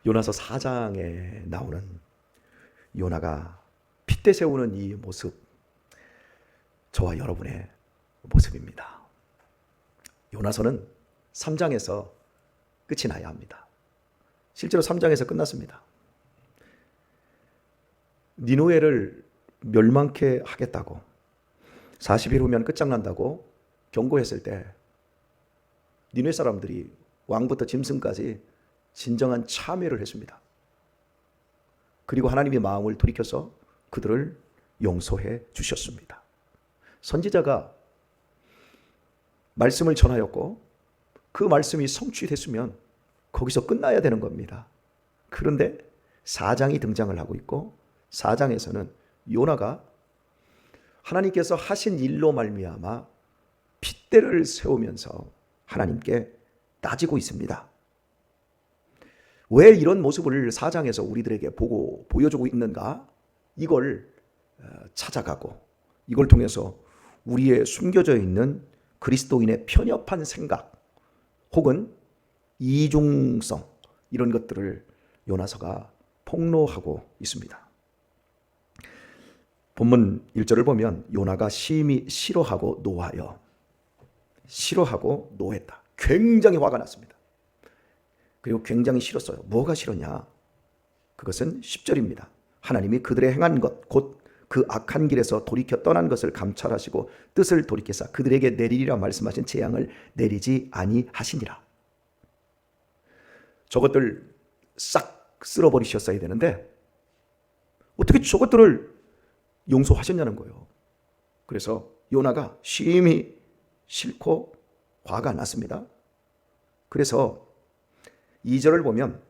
요나서 4장에 나오는 요나가 핏대 세우는 이 모습, 저와 여러분의 모습입니다. 요나서는 3장에서 끝이 나야 합니다. 실제로 3장에서 끝났습니다. 니느웨를 멸망케 하겠다고 40일 후면 끝장난다고 경고했을 때 니느웨 사람들이 왕부터 짐승까지 진정한 참회를 했습니다. 그리고 하나님의 마음을 돌이켜서 그들을 용서해 주셨습니다. 선지자가 말씀을 전하였고 그 말씀이 성취됐으면 거기서 끝나야 되는 겁니다. 그런데 4장이 등장을 하고 있고 4장에서는 요나가 하나님께서 하신 일로 말미암아 핏대를 세우면서 하나님께 따지고 있습니다. 왜 이런 모습을 4장에서 우리들에게 보여주고 있는가? 이걸 찾아가고 이걸 통해서 우리의 숨겨져 있는 그리스도인의 편협한 생각 혹은 이중성, 이런 것들을 요나서가 폭로하고 있습니다. 본문 1절을 보면 요나가 심히 싫어하고 노했다. 굉장히 화가 났습니다. 그리고 굉장히 싫었어요. 뭐가 싫었냐? 그것은 10절입니다. 하나님이 그들의 행한 것, 곧 그 악한 길에서 돌이켜 떠난 것을 감찰하시고 뜻을 돌이켜서 그들에게 내리리라 말씀하신 재앙을 내리지 아니하시니라. 저것들 싹 쓸어버리셨어야 되는데 어떻게 저것들을 용서하셨냐는 거예요. 그래서 요나가 심히 싫고 화가 났습니다. 그래서 2절을 보면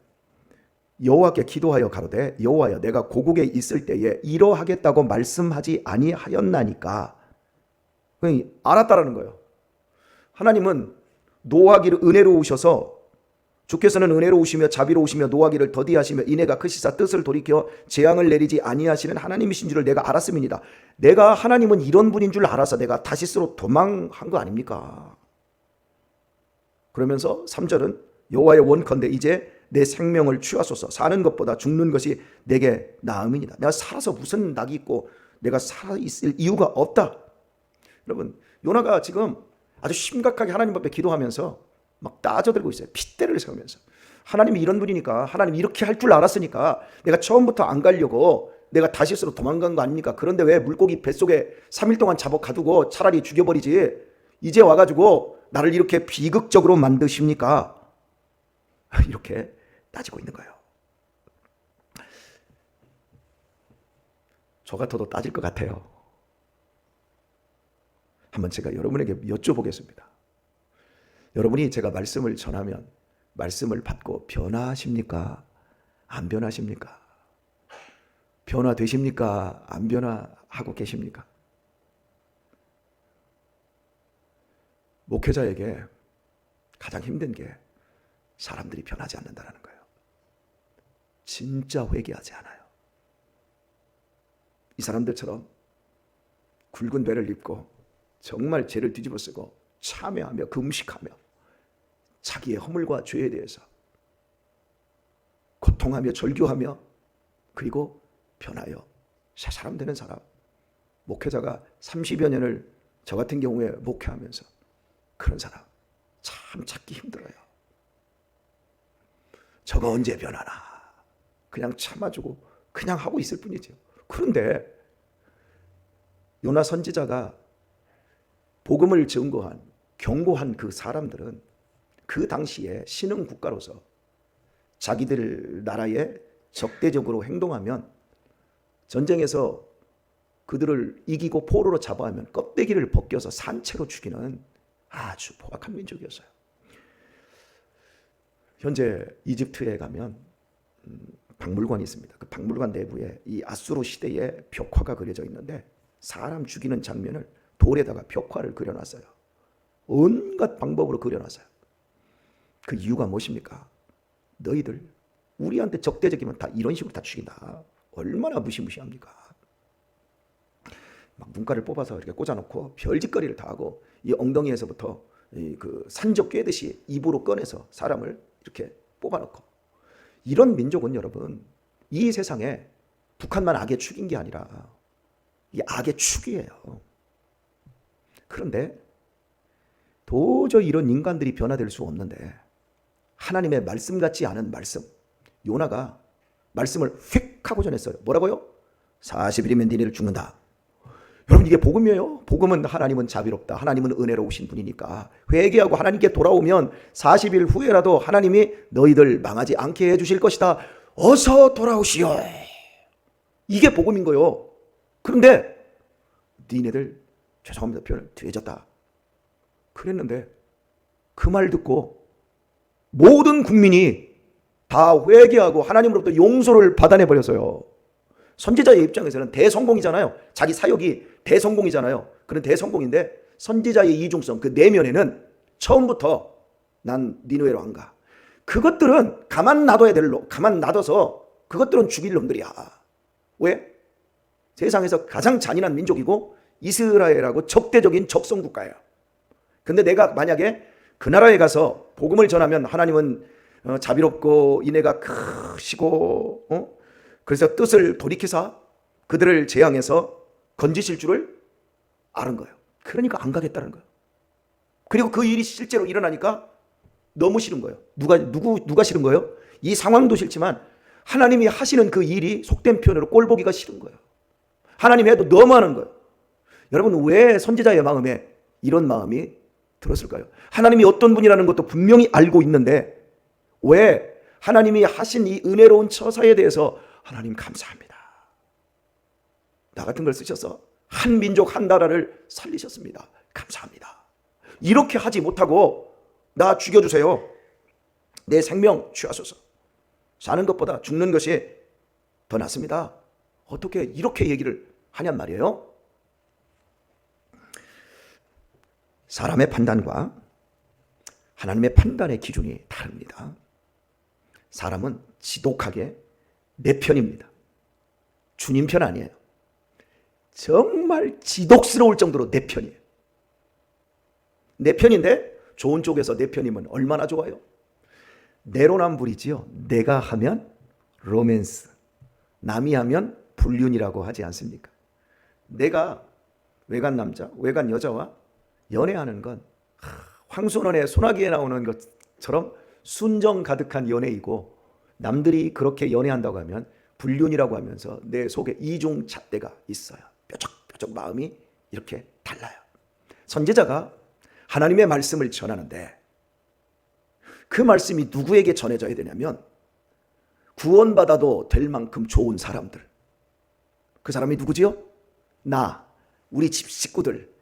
여호와께 기도하여 가로되 여호와여 내가 고국에 있을 때에 이러하겠다고 말씀하지 아니하였나니까. 알았다라는 거예요. 하나님은 노하기를 은혜로우셔서 주께서는 은혜로우시며 자비로우시며 노하기를 더디하시며 인애가 크시사 뜻을 돌이켜 재앙을 내리지 아니하시는 하나님이신 줄을 내가 알았음이니라. 내가 하나님은 이런 분인 줄 알아서 내가 다시스로 도망한 거 아닙니까? 그러면서 3절은 여호와여 원컨대 이제 내 생명을 취하소서. 사는 것보다 죽는 것이 내게 나음이니라. 내가 살아서 무슨 낙이 있고 내가 살아있을 이유가 없다. 여러분, 요나가 지금 아주 심각하게 하나님 앞에 기도하면서 막 따져들고 있어요. 핏대를 세우면서. 하나님이 이런 분이니까, 하나님 이렇게 할 줄 알았으니까 내가 처음부터 안 가려고 내가 다시스로 도망간 거 아닙니까? 그런데 왜 물고기 뱃속에 3일 동안 잡아 가두고 차라리 죽여버리지 이제 와가지고 나를 이렇게 비극적으로 만드십니까? 이렇게 따지고 있는 거예요. 저 같아도 따질 것 같아요. 한번 제가 여러분에게 여쭤보겠습니다. 여러분이 제가 말씀을 전하면 말씀을 받고 변화하십니까? 안 변하십니까? 변화되십니까? 안 변화하고 계십니까? 목회자에게 가장 힘든 게 사람들이 변하지 않는다는 거예요. 진짜 회개하지 않아요. 이 사람들처럼 굵은 배를 입고 정말 죄를 뒤집어 쓰고 참회하며 금식하며 자기의 허물과 죄에 대해서 고통하며 절규하며 그리고 변하여 새 사람 되는 사람, 목회자가 30여 년을 저 같은 경우에 목회하면서 그런 사람 참 찾기 힘들어요. 저거 언제 변하나 그냥 참아주고 그냥 하고 있을 뿐이죠. 그런데 요나 선지자가 복음을 증거한 경고한 그 사람들은 그 당시에 신흥 국가로서 자기들 나라에 적대적으로 행동하면 전쟁에서 그들을 이기고 포로로 잡아하면 껍데기를 벗겨서 산채로 죽이는 아주 포악한 민족이었어요. 현재 이집트에 가면 박물관이 있습니다. 그 박물관 내부에 이 아수르 시대의 벽화가 그려져 있는데 사람 죽이는 장면을 돌에다가 벽화를 그려놨어요. 온갖 방법으로 그려놨어요. 그 이유가 무엇입니까? 너희들 우리한테 적대적이면 다 이런 식으로 다 죽인다. 얼마나 무시무시합니까? 막 문가를 뽑아서 이렇게 꽂아놓고 별짓거리를 다 하고 이 엉덩이에서부터 그 산적 꿰듯이 입으로 꺼내서 사람을 이렇게 뽑아놓고 이런 민족은 여러분, 이 세상에 북한만 악의 축인 게 아니라 이 악의 축이에요. 그런데 도저히 이런 인간들이 변화될 수 없는데 하나님의 말씀 같지 않은 말씀, 요나가 말씀을 휙 하고 전했어요. 뭐라고요? 40일이면 니네를 죽는다. 여러분, 이게 복음이에요. 복음은 하나님은 자비롭다, 하나님은 은혜로우신 분이니까 회개하고 하나님께 돌아오면 40일 후에라도 하나님이 너희들 망하지 않게 해주실 것이다. 어서 돌아오시오. 이게 복음인 거예요. 그런데 니네들, 죄송합니다 표현을, 뒤졌다 그랬는데 그 말 듣고 모든 국민이 다 회개하고 하나님으로부터 용서를 받아내버렸어요. 선지자의 입장에서는 대성공이잖아요. 자기 사역이 대성공이잖아요. 그런 대성공인데 선지자의 이중성, 그 내면에는 처음부터 난 니느웨로 안 가. 그것들은 가만 놔둬야 될 놈, 가만 놔둬서 그것들은 죽일 놈들이야. 왜? 세상에서 가장 잔인한 민족이고 이스라엘하고 적대적인 적성국가예요. 근데 내가 만약에 그 나라에 가서 복음을 전하면 하나님은 자비롭고 인애가 크시고 그래서 뜻을 돌이키사 그들을 재앙해서 건지실 줄을 아는 거예요. 그러니까 안 가겠다는 거예요. 그리고 그 일이 실제로 일어나니까 너무 싫은 거예요. 누가 싫은 거예요? 이 상황도 싫지만 하나님이 하시는 그 일이 속된 표현으로 꼴보기가 싫은 거예요. 하나님 해도 너무 하는 거예요. 여러분, 왜 선지자의 마음에 이런 마음이 들었을까요? 하나님이 어떤 분이라는 것도 분명히 알고 있는데 왜 하나님이 하신 이 은혜로운 처사에 대해서 하나님 감사합니다, 나 같은 걸 쓰셔서 한 민족 한 나라를 살리셨습니다, 감사합니다, 이렇게 하지 못하고 나 죽여주세요, 내 생명 취하소서, 사는 것보다 죽는 것이 더 낫습니다, 어떻게 이렇게 얘기를 하냔 말이에요. 사람의 판단과 하나님의 판단의 기준이 다릅니다. 사람은 지독하게 내 편입니다. 주님 편 아니에요. 정말 지독스러울 정도로 내 편이에요. 내 편인데 좋은 쪽에서 내 편이면 얼마나 좋아요. 내로남불이지요. 내가 하면 로맨스, 남이 하면 불륜이라고 하지 않습니까? 내가 외간 남자, 외간 여자와 연애하는 건 황순원의 소나기에 나오는 것처럼 순정 가득한 연애이고, 남들이 그렇게 연애한다고 하면 불륜이라고 하면서 내 속에 이중 잣대가 있어요. 뾰족뾰족 마음이 이렇게 달라요. 선지자가 하나님의 말씀을 전하는데 그 말씀이 누구에게 전해져야 되냐면 구원받아도 될 만큼 좋은 사람들. 그 사람이 누구지요? 나, 우리 집 식구들,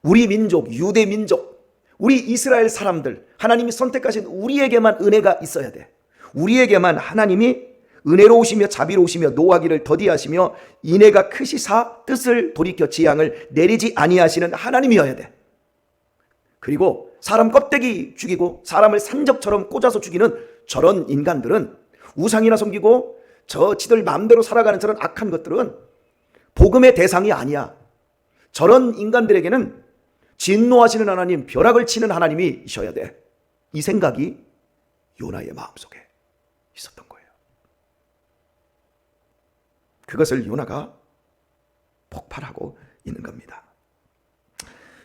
우리 민족, 유대 민족, 우리 이스라엘 사람들, 하나님이 선택하신 우리에게만 은혜가 있어야 돼. 우리에게만 하나님이 은혜로우시며 자비로우시며 노하기를 더디하시며 인애가 크시사 뜻을 돌이켜 지향을 내리지 아니하시는 하나님이어야 돼. 그리고 사람 껍데기 죽이고 사람을 산적처럼 꽂아서 죽이는 저런 인간들은, 우상이나 섬기고 지들 마음대로 살아가는 저런 악한 것들은 복음의 대상이 아니야. 저런 인간들에게는 진노하시는 하나님, 벼락을 치는 하나님이셔야 돼. 이 생각이 요나의 마음속에 있었던 거예요. 그것을 요나가 폭발하고 있는 겁니다.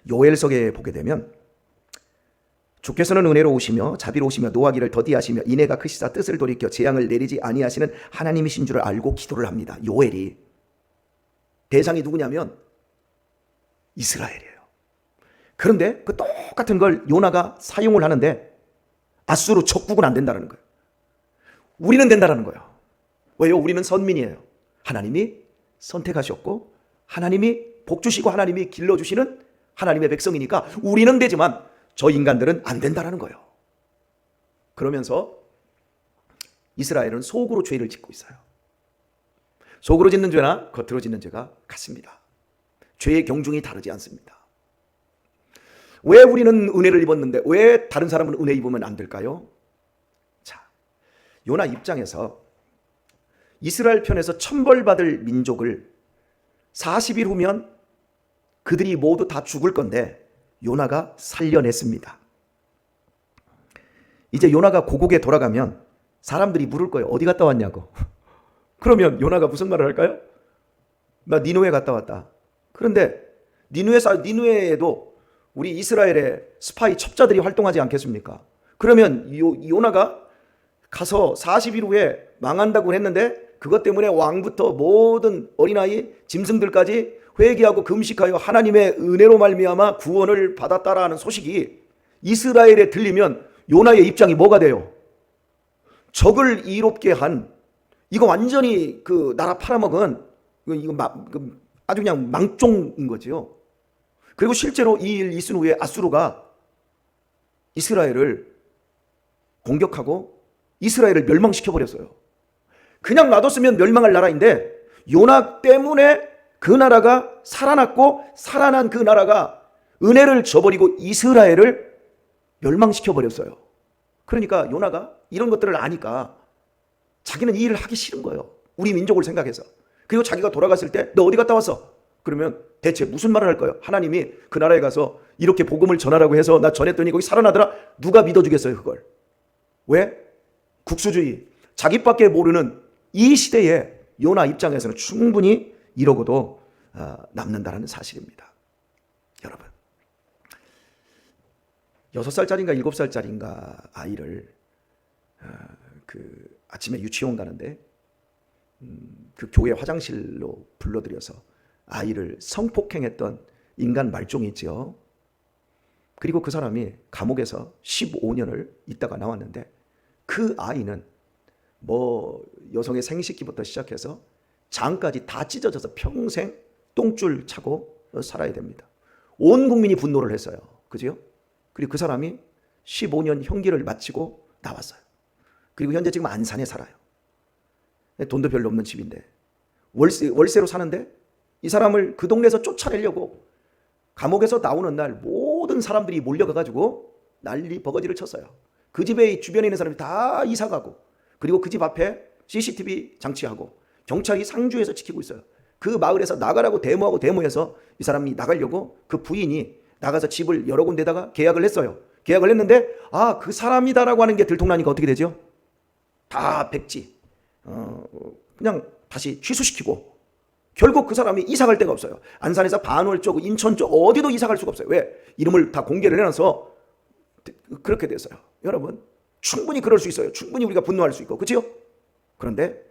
요엘서에 보게 되면 주께서는 은혜로우시며 자비로우시며 노하기를 더디하시며 인애가 크시사 뜻을 돌이켜 재앙을 내리지 아니하시는 하나님이신 줄을 알고 기도를 합니다. 요엘이 대상이 누구냐면 이스라엘이에요. 그런데 그 똑같은 걸 요나가 사용을 하는데 아수르 척국은 안 된다는 거예요. 우리는 된다는 거예요. 왜요? 우리는 선민이에요. 하나님이 선택하셨고 하나님이 복 주시고 하나님이 길러주시는 하나님의 백성이니까 우리는 되지만 저 인간들은 안 된다는 거예요. 그러면서 이스라엘은 속으로 죄를 짓고 있어요. 속으로 짓는 죄나 겉으로 짓는 죄가 같습니다. 죄의 경중이 다르지 않습니다. 왜 우리는 은혜를 입었는데 왜 다른 사람은 은혜 입으면 안 될까요? 자, 요나 입장에서 이스라엘 편에서 천벌받을 민족을 40일 후면 그들이 모두 다 죽을 건데 요나가 살려냈습니다. 이제 요나가 고국에 돌아가면 사람들이 물을 거예요. 어디 갔다 왔냐고. 그러면 요나가 무슨 말을 할까요? 나 니누에 갔다 왔다. 그런데 니누에에도 우리 이스라엘의 스파이 첩자들이 활동하지 않겠습니까? 그러면 요나가 가서 40일 후에 망한다고 했는데 그것 때문에 왕부터 모든 어린아이 짐승들까지 회개하고 금식하여 하나님의 은혜로 말미암아 구원을 받았다라는 소식이 이스라엘에 들리면 요나의 입장이 뭐가 돼요? 적을 이롭게 한, 이거 완전히 그 나라 팔아먹은 이거 아주 그냥 망종인 거죠. 그리고 실제로 이 일 있은 후에 아수르가 이스라엘을 공격하고 이스라엘을 멸망시켜 버렸어요. 그냥 놔뒀으면 멸망할 나라인데 요나 때문에 그 나라가 살아났고, 살아난 그 나라가 은혜를 저버리고 이스라엘을 멸망시켜 버렸어요. 그러니까 요나가 이런 것들을 아니까 자기는 이 일을 하기 싫은 거예요. 우리 민족을 생각해서. 그리고 자기가 돌아갔을 때 너 어디 갔다 왔어? 그러면 대체 무슨 말을 할 거예요? 하나님이 그 나라에 가서 이렇게 복음을 전하라고 해서 나 전했더니 거기 살아나더라? 누가 믿어주겠어요 그걸? 왜? 국수주의, 자기밖에 모르는 이 시대에 요나 입장에서는 충분히 이러고도 남는다는 사실입니다. 여러분, 6살짜리인가 7살짜리인가 아이를 그 아침에 유치원 가는데 그 교회 화장실로 불러들여서 아이를 성폭행했던 인간 말종이 있죠. 그리고 그 사람이 감옥에서 15년을 있다가 나왔는데 그 아이는 뭐 여성의 생식기부터 시작해서 장까지 다 찢어져서 평생 똥줄 차고 살아야 됩니다. 온 국민이 분노를 했어요. 그죠? 그리고 그 사람이 15년 형기를 마치고 나왔어요. 그리고 현재 지금 안산에 살아요. 돈도 별로 없는 집인데 월세로 사는데 이 사람을 그 동네에서 쫓아내려고 감옥에서 나오는 날 모든 사람들이 몰려가가지고 난리 버거지를 쳤어요. 그 집에 주변에 있는 사람이 다 이사가고, 그리고 그 집 앞에 CCTV 장치하고 경찰이 상주해서 지키고 있어요. 그 마을에서 나가라고 데모하고 데모해서 이 사람이 나가려고 그 부인이 나가서 집을 여러 군데다가 계약을 했어요. 계약을 했는데 그 사람이다라고 하는 게 들통나니까 어떻게 되죠? 다 백지 그냥 다시 취소시키고, 결국 그 사람이 이사 갈 데가 없어요. 안산에서 반월 쪽, 인천 쪽 어디도 이사 갈 수가 없어요. 왜? 이름을 다 공개를 해놔서 그렇게 됐어요. 여러분, 충분히 그럴 수 있어요. 충분히 우리가 분노할 수 있고, 그렇죠? 그런데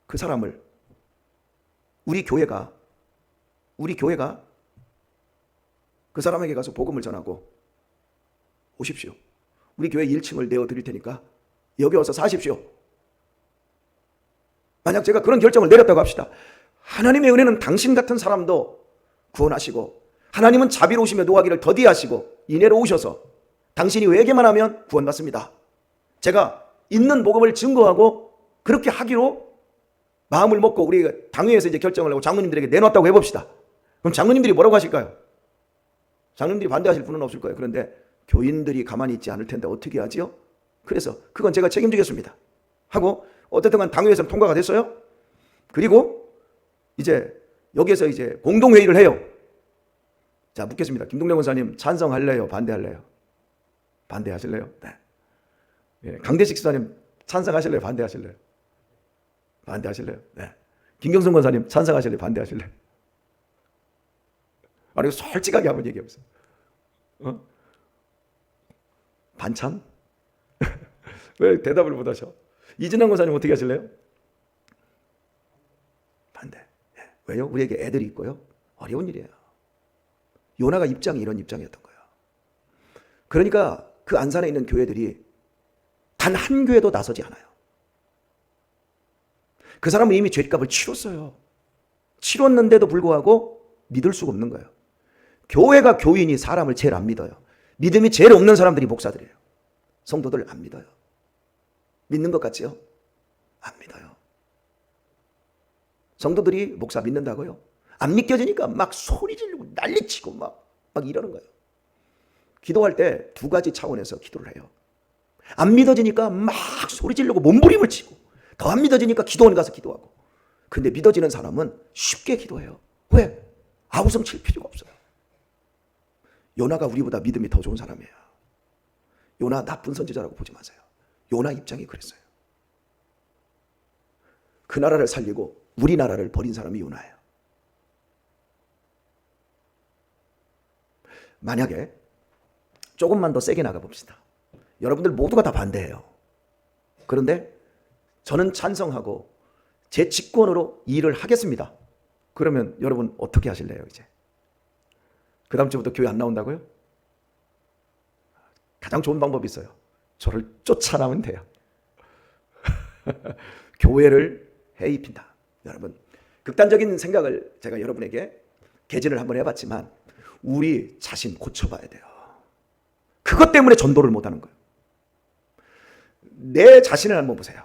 그 사람을 우리 교회가 그 사람에게 가서 복음을 전하고, 오십시오. 우리 교회 1층을 내어드릴 테니까 여기 와서 사십시오. 만약 제가 그런 결정을 내렸다고 합시다. 하나님의 은혜는 당신 같은 사람도 구원하시고, 하나님은 자비로우시며 노하기를 더디하시고 인애로 오셔서 당신이 회개만 하면 구원받습니다. 제가 있는 복음을 증거하고 그렇게 하기로 마음을 먹고 우리 당회에서 이제 결정을 하고 장로님들에게 내놨다고 해봅시다. 그럼 장로님들이 뭐라고 하실까요? 장로님들이 반대하실 분은 없을 거예요. 그런데 교인들이 가만히 있지 않을 텐데 어떻게 하지요? 그래서 그건 제가 책임지겠습니다 하고 어쨌든 간 당회에서 통과가 됐어요. 그리고 이제 여기에서 이제 공동회의를 해요. 자, 묻겠습니다. 김동래 권사님 찬성할래요? 반대할래요? 반대하실래요? 네. 예, 강대식 수사님 찬성하실래요? 반대하실래요? 반대하실래요? 네. 김경선 권사님 찬성하실래요? 반대하실래요? 아니, 솔직하게 한번 얘기해보세요. 반찬? 왜 대답을 못 하셔? 이진환 권사님 어떻게 하실래요? 반대. 예. 왜요? 우리에게 애들이 있고요. 어려운 일이에요. 요나가 입장이 이런 입장이었던 거예요. 그러니까 그 안산에 있는 교회들이 단 한 교회도 나서지 않아요. 그 사람은 이미 죄값을 치렀어요. 치렀는데도 불구하고 믿을 수가 없는 거예요. 교회가 교인이 사람을 제일 안 믿어요. 믿음이 제일 없는 사람들이 목사들이에요. 성도들 안 믿어요. 믿는 것 같지요? 안 믿어요. 성도들이 목사 믿는다고요? 안 믿겨지니까 막 소리 지르고 난리치고 막 이러는 거예요. 기도할 때 두 가지 차원에서 기도를 해요. 안 믿어지니까 막 소리 지르고 몸부림을 치고, 더 안 믿어지니까 기도원에 가서 기도하고. 근데 믿어지는 사람은 쉽게 기도해요. 왜? 아우성 칠 필요가 없어요. 요나가 우리보다 믿음이 더 좋은 사람이에요. 요나 나쁜 선지자라고 보지 마세요. 요나 입장이 그랬어요. 그 나라를 살리고 우리나라를 버린 사람이 요나예요. 만약에 조금만 더 세게 나가봅시다. 여러분들 모두가 다 반대해요. 그런데 저는 찬성하고 제 직권으로 이 일을 하겠습니다. 그러면 여러분 어떻게 하실래요? 이제 그 다음 주부터 교회 안 나온다고요? 가장 좋은 방법이 있어요. 저를 쫓아나면 돼요. 교회를 해입힌다. 여러분, 극단적인 생각을 제가 여러분에게 개진을 한번 해봤지만 우리 자신 고쳐봐야 돼요. 그것 때문에 전도를 못하는 거예요. 내 자신을 한번 보세요.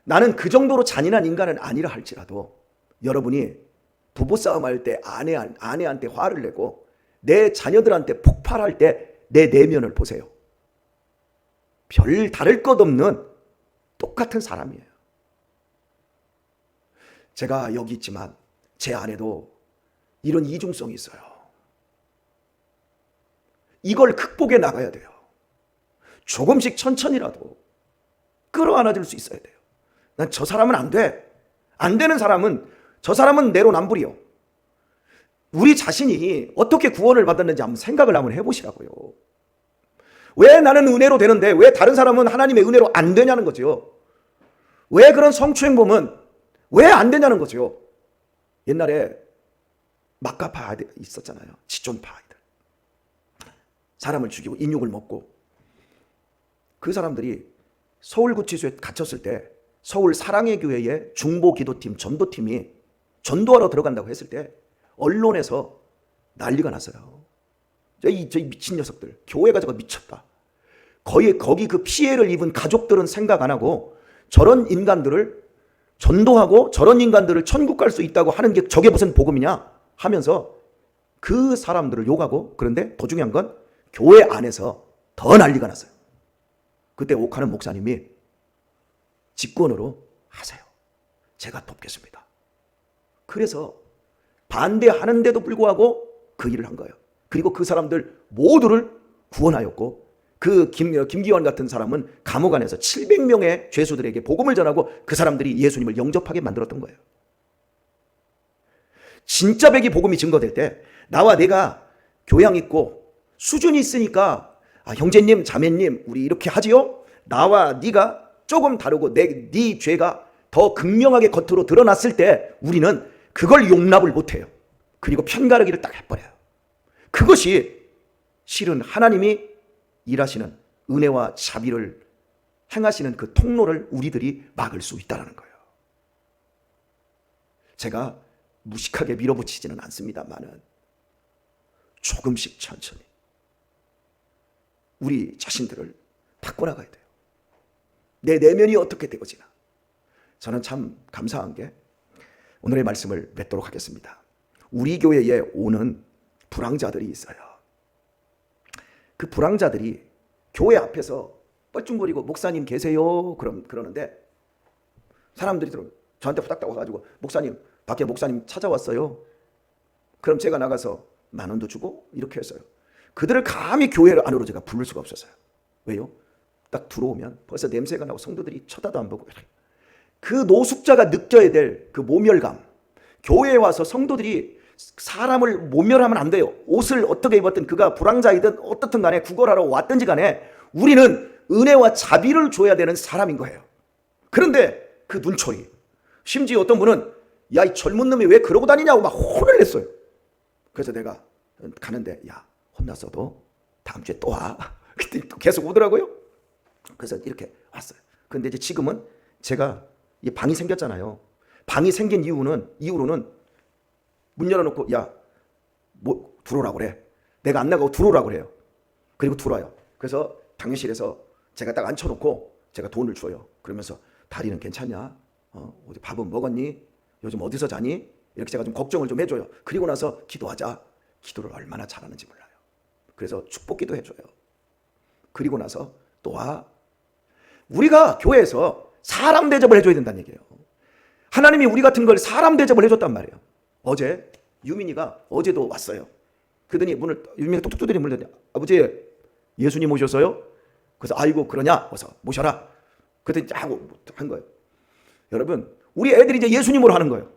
나는 그 정도로 잔인한 인간은 아니라 할지라도 여러분이 부부싸움 할 때 아내한테 화를 내고 내 자녀들한테 폭발할 때 내 내면을 보세요. 별 다를 것 없는 똑같은 사람이에요. 제가 여기 있지만 제 안에도 이런 이중성이 있어요. 이걸 극복해 나가야 돼요. 조금씩 천천히라도 끌어안아줄 수 있어야 돼요. 난 저 사람은 안 돼. 안 되는 사람은 저 사람은 내로남불이요. 우리 자신이 어떻게 구원을 받았는지 한번 생각을 한번 해보시라고요. 왜 나는 은혜로 되는데 왜 다른 사람은 하나님의 은혜로 안 되냐는 거죠. 왜 그런 성추행범은 왜 안 되냐는 거죠. 옛날에 막가파 아이들 있었잖아요. 지존파 아이들. 사람을 죽이고 인육을 먹고 그 사람들이 서울구치소에 갇혔을 때 서울 사랑의 교회의 중보기도팀 전도팀이 전도하러 들어간다고 했을 때 언론에서 난리가 났어요. 저희 미친 녀석들 교회 가지고 미쳤다. 거기 그 피해를 입은 가족들은 생각 안 하고 저런 인간들을 전도하고 저런 인간들을 천국 갈 수 있다고 하는 게 저게 무슨 복음이냐 하면서 그 사람들을 욕하고 그런데 더 중요한 건 교회 안에서 더 난리가 났어요. 그때 옥하는 목사님이 직권으로 하세요. 제가 돕겠습니다. 그래서 반대하는데도 불구하고 그 일을 한 거예요. 그리고 그 사람들 모두를 구원하였고 그 김기환 같은 사람은 감옥 안에서 700명의 죄수들에게 복음을 전하고 그 사람들이 예수님을 영접하게 만들었던 거예요. 진짜 백이 복음이 증거될 때 나와 내가 교양 있고 수준이 있으니까 형제님 자매님 우리 이렇게 하지요? 나와 네가 조금 다르고 네 죄가 더 극명하게 겉으로 드러났을 때 우리는 그걸 용납을 못해요. 그리고 편가르기를 딱 해버려요. 그것이 실은 하나님이 일하시는 은혜와 자비를 행하시는 그 통로를 우리들이 막을 수 있다는 거예요. 제가 무식하게 밀어붙이지는 않습니다만은 조금씩 천천히 우리 자신들을 바꿔나가야 돼요. 내 내면이 어떻게 되어지나. 저는 참 감사한 게 오늘의 말씀을 맺도록 하겠습니다. 우리 교회에 오는 불황자들이 있어요. 그 불황자들이 교회 앞에서 뻘쭘거리고 목사님 계세요? 그러는데 사람들이 저한테 후닥닥 와가지고 목사님 밖에 목사님 찾아왔어요. 그럼 제가 나가서 10,000원도 주고 이렇게 했어요. 그들을 감히 교회 안으로 제가 부를 수가 없었어요. 왜요? 딱 들어오면 벌써 냄새가 나고 성도들이 쳐다도 안 보고 그 노숙자가 느껴야 될 그 모멸감. 교회에 와서 성도들이 사람을 모멸하면 안 돼요. 옷을 어떻게 입었든 그가 불황자이든 어떻든 간에 구걸하러 왔든지 간에 우리는 은혜와 자비를 줘야 되는 사람인 거예요. 그런데 그 눈초리. 심지어 어떤 분은 야, 이 젊은 놈이 왜 그러고 다니냐고 막 혼을 냈어요. 그래서 내가 가는데 야, 혼났어도 다음 주에 또 와. 그때 계속 오더라고요. 그래서 이렇게 왔어요. 근데 이제 지금은 제가 이 방이 생겼잖아요. 방이 생긴 이후로는 문 열어놓고 야, 뭐 들어오라고 그래. 내가 안 나가고 들어오라고 그래요. 그리고 들어와요. 그래서 당뇨실에서 제가 딱 앉혀놓고 제가 돈을 줘요. 그러면서 다리는 괜찮냐? 어디 밥은 먹었니? 요즘 어디서 자니? 이렇게 제가 좀 걱정을 좀 해줘요. 그리고 나서 기도하자. 기도를 얼마나 잘하는지 몰라요. 그래서 축복기도 해줘요. 그리고 나서 또 와. 우리가 교회에서 사람 대접을 해줘야 된다는 얘기예요. 하나님이 우리 같은 걸 사람 대접을 해줬단 말이에요. 어제 유민이가 어제도 왔어요. 그러더니 유민이가 뚝뚝 두드리 물더니 아버지 예수님 오셨어요? 그래서 아이고 그러냐? 그래서 모셔라. 그랬더니 하고 한 거예요. 여러분, 우리 애들이 이제 예수님으로 하는 거예요.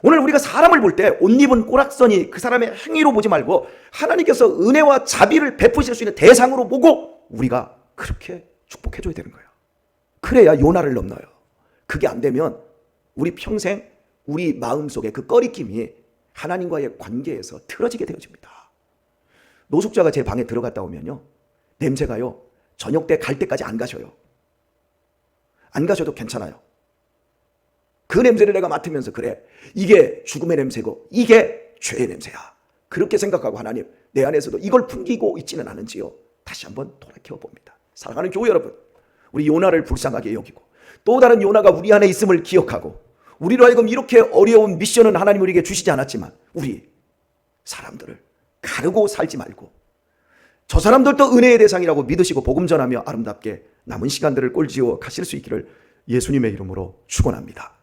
오늘 우리가 사람을 볼 때 옷 입은 꼬락선이 그 사람의 행위로 보지 말고 하나님께서 은혜와 자비를 베푸실 수 있는 대상으로 보고 우리가 그렇게 축복해줘야 되는 거예요. 그래야 요나를 넘나요. 그게 안 되면 우리 평생 우리 마음속에 그 꺼리낌이 하나님과의 관계에서 틀어지게 되어집니다. 노숙자가 제 방에 들어갔다 오면요, 냄새가요 저녁 때 갈 때까지 안 가셔요. 안 가셔도 괜찮아요. 그 냄새를 내가 맡으면서 그래, 이게 죽음의 냄새고 이게 죄의 냄새야, 그렇게 생각하고 하나님 내 안에서도 이걸 풍기고 있지는 않은지요, 다시 한번 돌이켜 봅니다. 사랑하는 교회 여러분, 우리 요나를 불쌍하게 여기고 또 다른 요나가 우리 안에 있음을 기억하고 우리로 하여금 이렇게 어려운 미션은 하나님 우리에게 주시지 않았지만 우리 사람들을 가르고 살지 말고 저 사람들도 은혜의 대상이라고 믿으시고 복음 전하며 아름답게 남은 시간들을 꼴지어 가실 수 있기를 예수님의 이름으로 축원합니다.